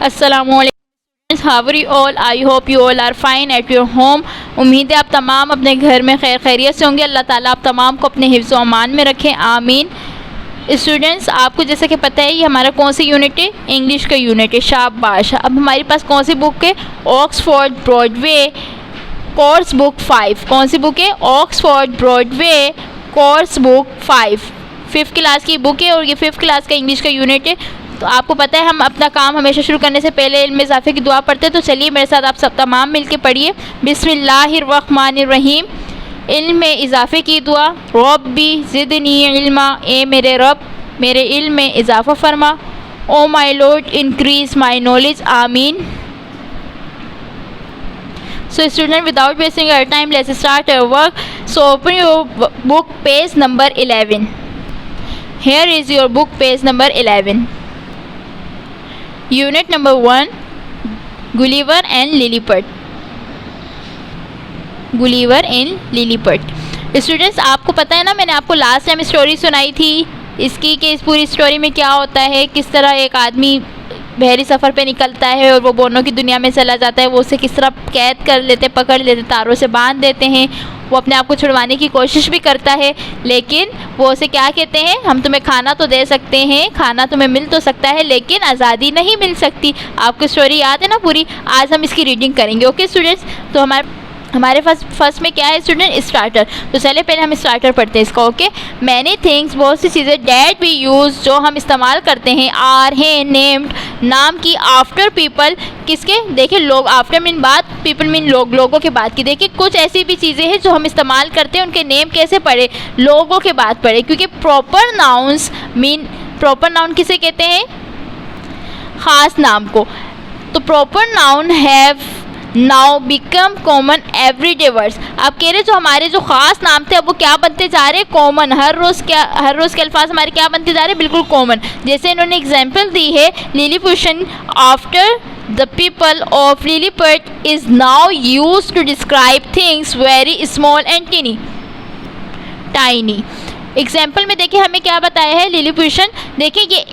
अस्सलामुअलैकुम, how are you all? I hope you all are fine at your home. उम्मीद है आप तमाम अपने घर में खैर खैरियत से होंगे। अल्लाह ताला आप तमाम को अपने हिफ्ज़ व अमान में रखें, आमीन। स्टूडेंट्स, आपको जैसा कि पता है ये हमारा कौन सी यूनिट है? इंग्लिश का यूनिट है। शाबाश। अब हमारे पास कौन सी बुक है? Oxford Broadway course book 5। कौन सी बुक है? Oxford Broadway course book 5। 5th class की बुक है और ये 5th क्लास का इंग्लिश का यूनिट है। तो आपको पता है हम अपना काम हमेशा शुरू करने से पहले इल्म इज़ाफ़े की दुआ पढ़ते हैं। तो चलिए मेरे साथ आप सब तमाम मिल के पढ़िए। बिस्मिल्लाहिर्रहमानिर्रहीम। इल्म में इज़ाफ़े की दुआ। रब्बी ज़िदनी इल्मा, ए मेरे रब मेरे इल्म में इज़ाफ़ा फरमा। O my lord increase my knowledge, आमीन। So student, without wasting our time, let's start our work. So open your book page number 11. Here is your book page number 11. Unit number 1, Gulliver and Lilliput. Gulliver and Lilliput. Students, आपको पता है ना, मैंने आपको last time story सुनाई थी इसकी कि इस पूरी स्टोरी में क्या होता है, किस तरह एक आदमी बहरी सफ़र पे निकलता है और वो बोनों की दुनिया में चला जाता है। वो उसे किस तरह कैद कर लेते, पकड़ लेते, तारों से बांध देते हैं। वो अपने आप को छुड़वाने की कोशिश भी करता है, लेकिन वो उसे क्या कहते हैं? हम तुम्हें खाना तो दे सकते हैं, खाना तुम्हें मिल तो सकता है, लेकिन आज़ादी नहीं मिल सकती। आपको स्टोरी याद है ना पूरी? आज हम इसकी रीडिंग करेंगे। ओके स्टूडेंट्स, तो हमारे फर्स्ट में क्या है स्टूडेंट? स्टार्टर। तो चले पहले हम स्टार्टर पढ़ते हैं इसका। ओके, मैनी थिंग्स, बहुत सी चीज़ें, डैट वी यूज़, जो हम इस्तेमाल करते हैं, आर हैं नेम्ड, नाम की, आफ्टर पीपल, किसके? देखिए लोग, आफ्टर मीन बाद, पीपल मीन लोग, लोगों के बाद की। देखिए कुछ ऐसी भी चीज़ें हैं जो हम इस्तेमाल करते हैं, उनके नेम कैसे पढ़े? लोगों के बाद पढ़े, क्योंकि proper nouns mean, proper noun किसे कहते हैं? ख़ास नाम को। तो proper noun have now become common everyday words. आप कह रहे जो हमारे जो ख़ास नाम थे अब वो क्या बनते जा रहे हैं? कॉमन। हर रोज़ के अल्फाज हमारे क्या बनते जा रहे हैं? बिल्कुल कॉमन। जैसे इन्होंने एग्जाम्पल दी है, Lilliputian after the people of Lilliput is now used to describe things very small and tiny. Example में देखिए हमें क्या बताया है? लिलीपुशन। देखिए ये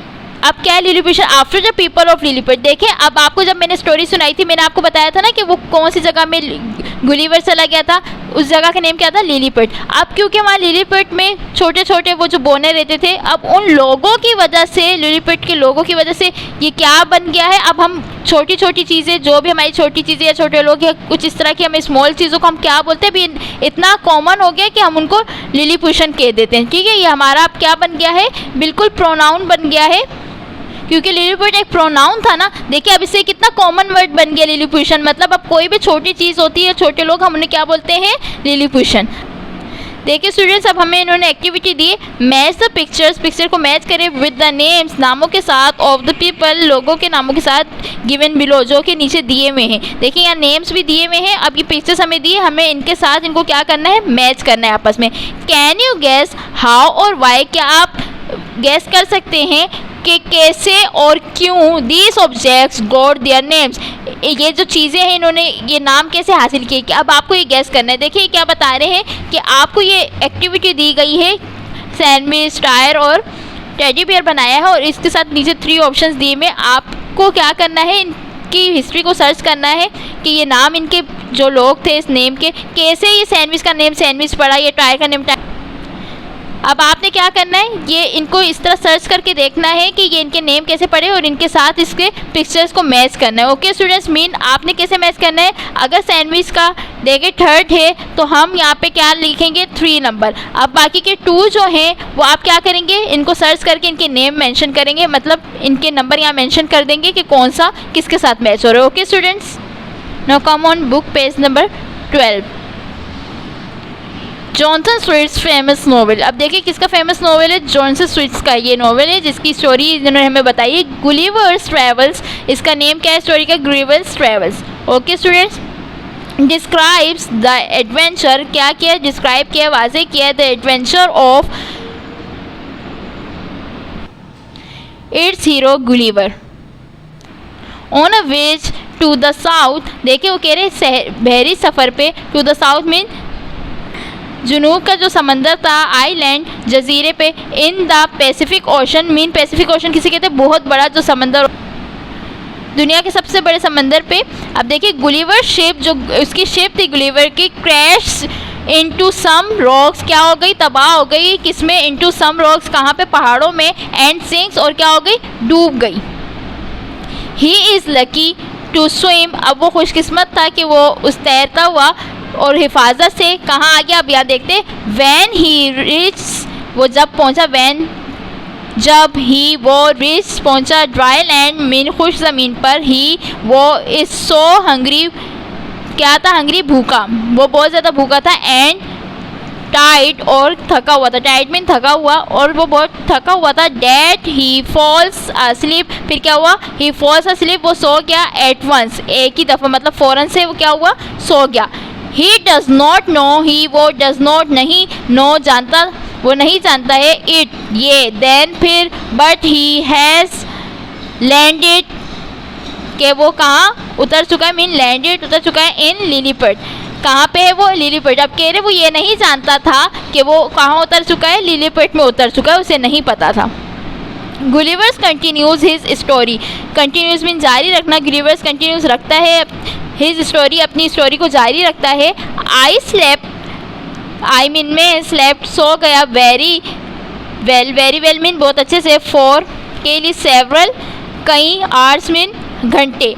अब क्या है? Lilliputian after the people of Lilliput. देखिए अब आपको जब मैंने स्टोरी सुनाई थी, मैंने आपको बताया था ना कि वो कौन सी जगह में गुलिवर चला गया था, उस जगह का नेम क्या था? लिलीपुट। अब क्योंकि वहाँ लिलीपुट में छोटे छोटे वो जो बोने रहते थे, अब उन लोगों की वजह से, लिलीपुट के लोगों की वजह से ये क्या बन गया है? अब हम छोटी छोटी चीज़ें, जो भी हमारी छोटी चीज़ें या छोटे लोग या कुछ इस तरह की हमें स्मॉल चीज़ों को हम क्या बोलते हैं? भी इतना कॉमन हो गया कि हम उनको लिलीपुशन कह देते हैं। ठीक है, ये हमारा अब क्या बन गया है? बिल्कुल प्रोनाउन बन गया है, क्योंकि लिलीपुट एक प्रोनाउन था ना। देखिए अब इससे कितना कॉमन वर्ड बन गया लिलीपुशन। मतलब अब कोई भी छोटी चीज़ होती है, छोटे लोग, हम उन्हें क्या बोलते हैं? लिलीपुशन। देखिए स्टूडेंट्स, अब हमें इन्होंने activity the, match the pictures, picture को मैच करें विद द नेम्स, नामों के साथ, ऑफ द पीपल, लोगों के नामों के साथ, गिवन बिलो, जो कि नीचे दिए हुए हैं। देखिए यहाँ नेम्स भी दिए हुए हैं। अब ये पिक्चर्स हमें दिए, हमें इनके साथ इनको क्या करना है? मैच करना है आपस में। कैन यू गेस हाउ और वाई? क्या आप गेस कर सकते हैं कि कैसे और क्यों these objects got their names? ये जो चीज़ें हैं इन्होंने ये नाम कैसे हासिल किए? कि अब आपको ये गेस करना है। देखिए क्या बता रहे हैं कि आपको ये एक्टिविटी दी गई है, सैंडविच, टायर और टेडी बियर बनाया है, और इसके साथ नीचे 3 ऑप्शंस दिए में आपको क्या करना है? इनकी हिस्ट्री को सर्च करना है कि ये नाम, इनके जो लोग थे इस नेम के, कैसे ये सैंडविच का नेम सैंडविच पड़ा, ये टायर का नेम टायर। अब आपने क्या करना है? ये इनको इस तरह सर्च करके देखना है कि ये इनके नेम कैसे पड़े और इनके साथ इसके पिक्चर्स को मैच करना है। ओके स्टूडेंट्स, मीन आपने कैसे मैच करना है? अगर सैंडविच का देखिए 3rd है तो हम यहाँ पे क्या लिखेंगे? 3 नंबर। अब बाकी के 2 जो हैं वो आप क्या करेंगे? इनको सर्च करके इनके नेम मेंशन करेंगे, मतलब इनके नंबर यहाँ मेंशन कर देंगे कि कौन सा किसके साथ मैच हो रहा है। Okay students, now come on book page number 12। Johnson sweets famous novel. अब देखिए किसका फेमस नॉवेल है? जॉनसन स्विट्स का ये नॉवेल है, जिसकी स्टोरी इन्होंने हमें बताई है, गुलिवर्स ट्रेवल्स। इसका नेम क्या है स्टोरी का? Gulliver's Travels. Okay students, describes the adventure, क्या किया? डिस्क्राइब किया, वाज़े किया, the adventure of its hero Gulliver on a voyage to the south. देखिए वो कह रहे बहरी सफ़र पे, टू द साउथ मीन जुनूब का जो समंदर था, आइलैंड, जजीरे पे, in the Pacific Ocean mean Pacific Ocean किसे कहते हैं? बहुत बड़ा जो समंदर दुनिया के सबसे बड़े समंदर पे। अब देखिए गुलिवर शिप, जो उसकी शिप थी गुलिवर की, क्रैश इनटू सम रॉक्स, क्या हो गई, तबाह हो गई। किसमें, इनटू सम रॉक्स, कहाँ पे, पहाड़ों में। एंड सिंक्स, और क्या हो गई, डूब गई। He is lucky to swim, अब वो खुशकिस्मत था कि वो उस तैरता हुआ और हिफाजत से कहाँ आ गया। अब यहाँ देखते, वैन ही रिच, वो जब पहुँचा, वैन जब ही वो रिच पहुँचा, ड्राई लैंड मीन खुश ज़मीन पर, ही वो इज सो हंग्री, क्या था, हंग्री, भूखा, वो बहुत ज़्यादा भूखा था। एंड टाइट, और थका हुआ था, टाइट मीन थका हुआ, और वो बहुत थका हुआ था। डैट ही फॉल्स अस्लीप, फिर क्या हुआ, ही फॉल्स अस्लीप, वो सो गया। एट वंस, एक ही दफ़ा, मतलब फ़ौरन से वो क्या हुआ, सो गया। ही डज़ नॉट नो, ही वो डज़ नॉट नहीं, नो जानता, वो नहीं जानता है, इट ये, देन फिर, बट ही हैज़ लैंडेड, कि वो कहाँ उतर चुका है, मीन लैंडेड उतर चुका है, इन लिलीपुट, कहाँ पे है वो, लिलीपुट। अब कह रहे वो ये नहीं जानता था कि वो कहाँ उतर चुका है, लिलीपुट में उतर चुका है, उसे नहीं पता था। Gulliver's continues his story, continues mean जारी रखना, गुलिवर्स कंटिन्यूज रखता है हिज स्टोरी, अपनी स्टोरी को जारी रखता है। आई स्लेप्ट, आई मीन में स्लेप्ट, सो गया। वेरी वेल मीन बहुत अच्छे से। फॉर के लिए सेवरल, कई, आवर्स मीन घंटे।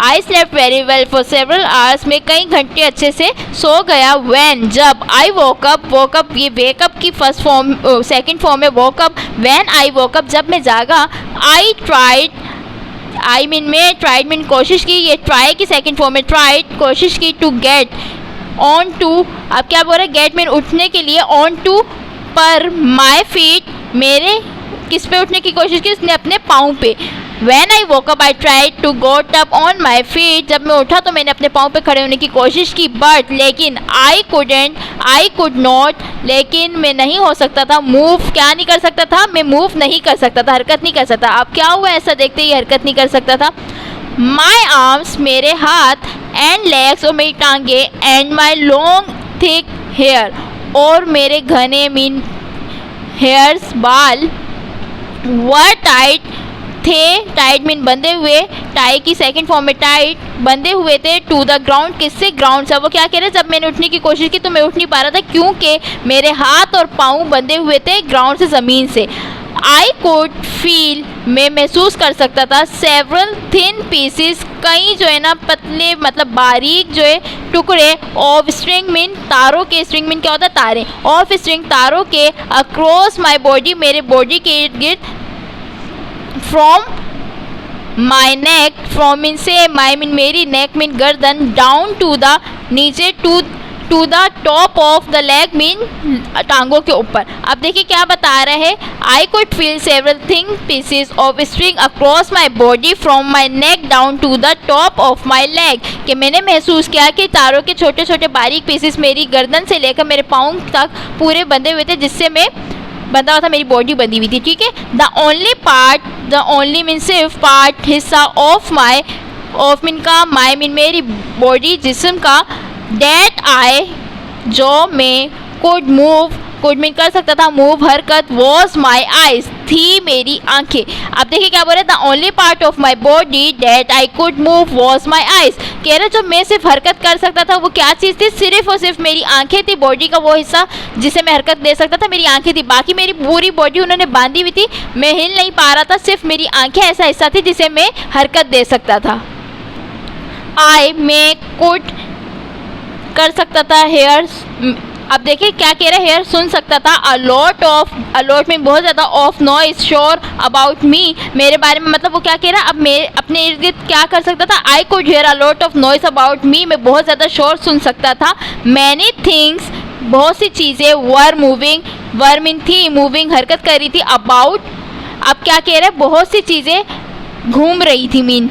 I slept very well for several hours, में कई घंटे अच्छे से सो गया। व्हेन, जब। आई वोकअप, ये वेकअप की फर्स्ट फॉर्म, सेकंड फॉर्म है वोकअप। व्हेन आई वोकअप, जब मैं जागा। आई ट्राइड, आई मीन में ट्राइड मीन कोशिश की, ये ट्राई की सेकंड फॉर्म है, ट्राइड, कोशिश की। टू गेट ऑन टू, अब क्या बोल रहे हैं, गेट मीन उठने के लिए, ऑन टू पर, माई फीट, मेरे किस पे उठने की कोशिश की, उसने अपने पाँव पे। When I woke up, I tried to got up on my feet, जब मैं उठा तो मैंने अपने पाँव पे खड़े होने की कोशिश की। बट, लेकिन, I could not, लेकिन मैं नहीं हो सकता था। मूव, क्या नहीं कर सकता था, मैं मूव नहीं कर सकता था, हरकत नहीं कर सकता। अब क्या हुआ, ऐसा देखते ही हरकत नहीं कर सकता था। माई आर्म्स, मेरे हाथ। एंड लेग्स, और मेरी टांगे। And my long thick hair, और मेरे घने मीन हेयर्स, बाल। वर टाइट, थे, टाइट मीन बंधे हुए, टाई की सेकंड फॉर्म में टाइट, बंधे हुए थे। टू द ग्राउंड, किससे, ग्राउंड से। वो क्या कह रहे हैं, जब मैंने उठने की कोशिश की तो मैं उठ नहीं पा रहा था, क्योंकि मेरे हाथ और पाँव बंधे हुए थे ग्राउंड से, ज़मीन से। आई कुड फील, मैं महसूस कर सकता था। सेवरल थिन पीसीस, कई जो है ना पतले, मतलब बारीक जो है टुकड़े। ऑफ स्ट्रिंग मीन तारों के, स्ट्रिंग मीन क्या होता है, तारे। ऑफ स्ट्रिंग, तारों के। अक्रॉस माई बॉडी, मेरे बॉडी के इर्द गिर्द। From my neck, from mean से, माई मीन मेरी, नेक मीन गर्दन। डाउन टू द, नीचे। To the top of the leg mean टांगों के ऊपर। अब देखिए क्या बता रहे हैं, I could feel several thin pieces of string across my body from my neck down to the top of my leg, कि मैंने महसूस किया कि तारों के छोटे छोटे बारीक पीसेस मेरी गर्दन से लेकर मेरे पाँव तक पूरे बंधे हुए थे, जिससे मैं बंधा हुआ था, मेरी बॉडी बंधी हुई थी। ठीक है। The only part, the only mean सिर्फ, पार्ट हिस्सा, ऑफ माई, ऑफ मीन का, माई मीन मेरी बॉडी, जिस्म का। डैट आई, जो मैं, कुड मूव, कुड मीन कर सकता था, मूव, हरकत। वॉज माई आइज, थी मेरी आंखें। अब देखिए क्या बोल रहे, the only part of my body that I could move was my eyes, कह रहे जो मैं सिर्फ हरकत कर सकता था वो क्या चीज़ थी, सिर्फ और सिर्फ मेरी आंखें थी। बॉडी का वो हिस्सा जिसे मैं हरकत दे सकता था मेरी आंखें थी, बाकी मेरी पूरी बॉडी उन्होंने बांधी हुई थी, मैं हिल नहीं पा रहा था, सिर्फ मेरी आंखें ऐसा हिस्सा थी जिसे मैं हरकत दे सकता था। आई, मैं, कुड कर सकता था, हेयर, अब देखिए क्या कह रहे हैं, हेयर सुन सकता था। अलॉट ऑफ, अलॉट में बहुत ज़्यादा, of noise, sure about me, मेरे बारे में, मतलब वो क्या कह रहा है, अब मैं अपने इर्द गिर्द क्या कर सकता था। I could hair a lot of noise about me, मैं बहुत ज़्यादा शोर सुन सकता था। मैनी थिंग्स, बहुत सी चीज़ें। वर मूविंग, वर मीन थी, मूविंग हरकत कर रही थी। अबाउट, अब क्या कह रहे हैं, बहुत सी चीज़ें घूम रही थी मीन।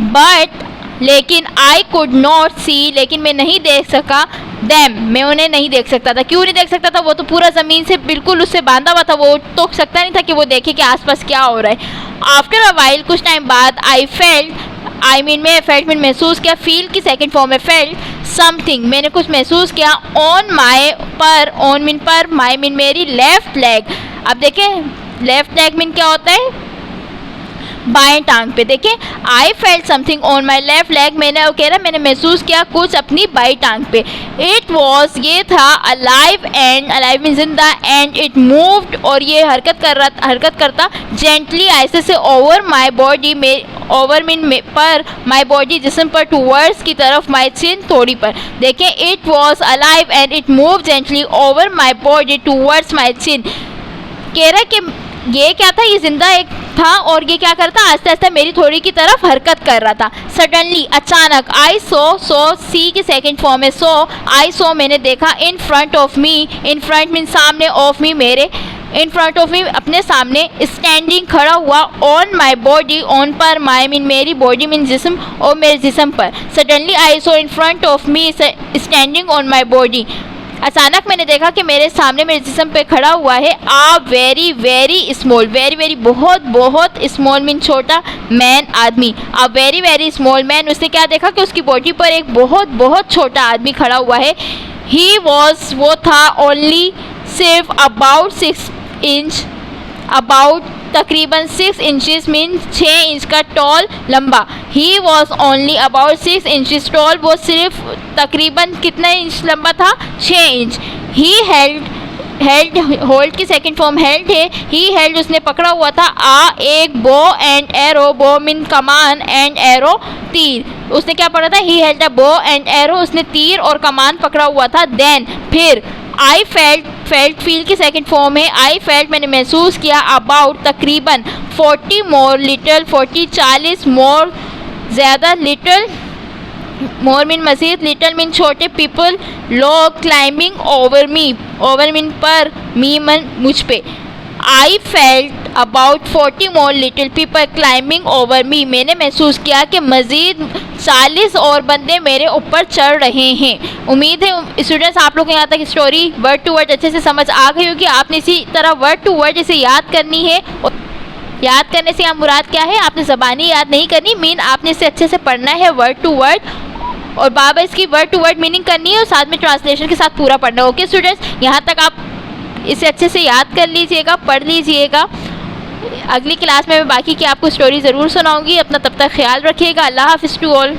बट, लेकिन आई कुड नॉट सी, लेकिन मैं नहीं देख सका। दैम, मैं उन्हें नहीं देख सकता था। क्यों नहीं देख सकता था, वो तो पूरा ज़मीन से बिल्कुल उससे बांधा हुआ था, वो तो सकता नहीं था कि वो देखे कि आसपास क्या हो रहा है। आफ्टर अ वाइल, कुछ टाइम बाद। आई फेल्ट, आई मीन मैं, फेल्ट मीन महसूस किया, फील की सेकंड फॉर्म में फेल्ट। समथिंग, मैंने कुछ महसूस किया। ऑन माई, पर, ऑन मीन पर, माई मीन मेरी, लेफ्ट लेग। अब देखें लेफ्ट लेग मीन क्या होता है, बाएं टांग पे। देखिए I felt something on my left leg, मैंने कह रहा मैंने महसूस किया कुछ अपनी बाई टांग पे। इट वॉज, ये था अलाइव, एंड अलाइव मीन जिंदा, एंड इट मूव्ड, और ये हरकत करता जेंटली ऐसे से over my body, over mean पर, माई बॉडी जिस्म पर, टूवर्ड्स की तरफ, माई चिन थोड़ी पर। देखिए it was alive and it move gently over my body towards my chin. कह रहा कि ये क्या था, ये जिंदा एक था और ये क्या करता, आस्ते आस्ते मेरी थोड़ी की तरफ हरकत कर रहा था। सडनली, अचानक, आई सो सी की सेकंड फॉर्म है सो, आई सो मैंने देखा, in front of me, in front mean सामने, ऑफ मी मेरे, इन फ्रंट ऑफ मी अपने सामने, स्टैंडिंग खड़ा हुआ, ऑन माई बॉडी, ऑन पर, माई मीन मेरी, बॉडी मीन जिस्म, और मेरे जिस्म पर। Suddenly I so in front of me standing on my body, अचानक मैंने देखा कि मेरे सामने मेरे जिस्म पे खड़ा हुआ है a very very small, very very बहुत बहुत स्मॉल मीन छोटा, मैन आदमी, a very very small man. उसने क्या देखा कि उसकी बॉडी पर एक बहुत बहुत छोटा आदमी खड़ा हुआ है। ही वॉज, वो था, ओनली सिर्फ अबाउट 6 इंच, अबाउट तकरीबन 6 इंचेस मीन 6 इंच का टॉल, लंबा। He was only about 6 inches tall, वो सिर्फ तकरीबन कितना इंच लंबा था, 6 इंच। ही हेल्ड, होल्ड की सेकंड फॉर्म हेल्ड है। ही हेल्ड, उसने पकड़ा हुआ था, एक bow and arrow, bow mean कमान, एंड एरो तीर। उसने क्या पकड़ा था, ही हेल्ड अ बो एंड एरो, उसने तीर और कमान पकड़ा हुआ था। देन, फिर, आई फेल्ट फील की सेकंड फॉर्म है आई फेल्ट, मैंने महसूस किया, अबाउट तकरीबन 40 मोर लिटल, 40 40 मोर ज़्यादा, लिटल मोर मीन मजीद, लिटल मीन छोटे, पीपल लोग, climbing over me, over mean पर, मी मन मुझ पे। I felt about 40 more little people climbing over me, मैंने महसूस किया कि मज़ीद 40 और बंदे मेरे ऊपर चढ़ रहे हैं। उम्मीद है स्टूडेंट्स आप लोग को यहाँ तक स्टोरी वर्ड टू वर्ड अच्छे से समझ आ गई होगी। आपने इसी तरह वर्ड टू वर्ड इसे याद करनी है। याद करने से यहाँ मुराद क्या है, आपने ज़बानी याद नहीं करनी, मीन आपने इसे अच्छे से पढ़ना है वर्ड टू वर्ड, और बाबा इसकी वर्ड टू वर्ड मीनिंग करनी है और साथ में ट्रांसलेशन के साथ पूरा पढ़ना है। ओके स्टूडेंट्स, यहाँ तक आप इसे अच्छे से याद कर लीजिएगा, पढ़ लीजिएगा। अगली क्लास में मैं बाकी की आपको स्टोरी ज़रूर सुनाऊंगी। अपना तब तक ख्याल रखिएगा। अल्लाह हाफ़िज़ टू ऑल।